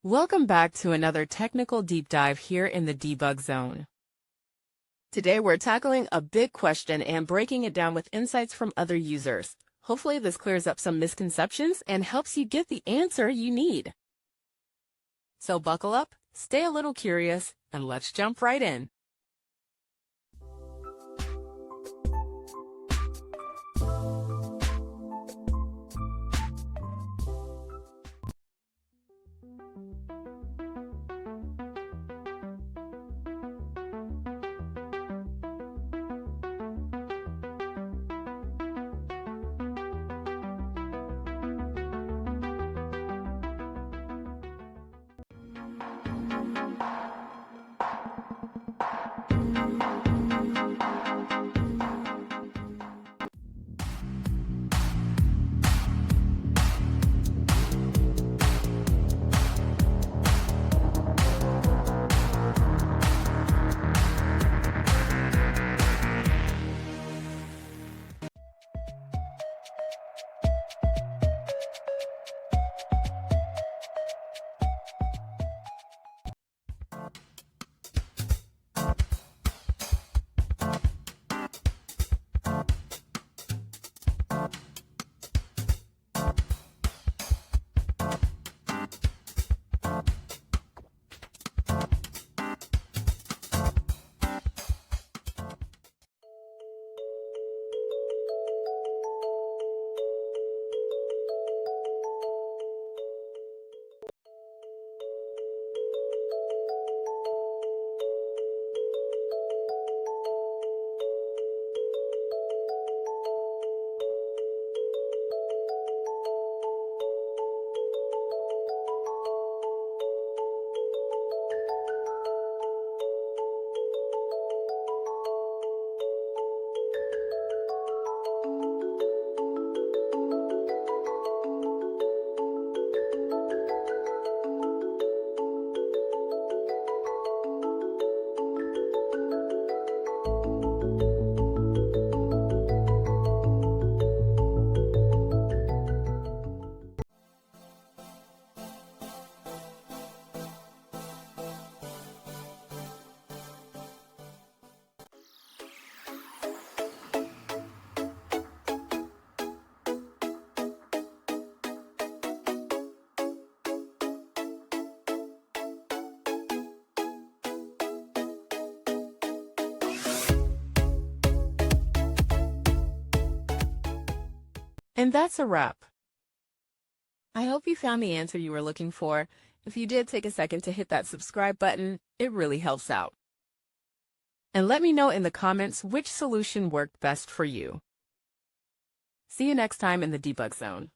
Welcome back to another technical deep dive here in the debug zone. Today we're tackling a big question and breaking it down with insights from other users. Hopefully this clears up some misconceptions and helps you get the answer you need. So buckle up, stay a little curious, and let's jump right in. And that's a wrap. I hope you found the answer you were looking for. If you did, take a second to hit that subscribe button. It really helps out. And let me know in the comments which solution worked best for you. See you next time in the debug zone.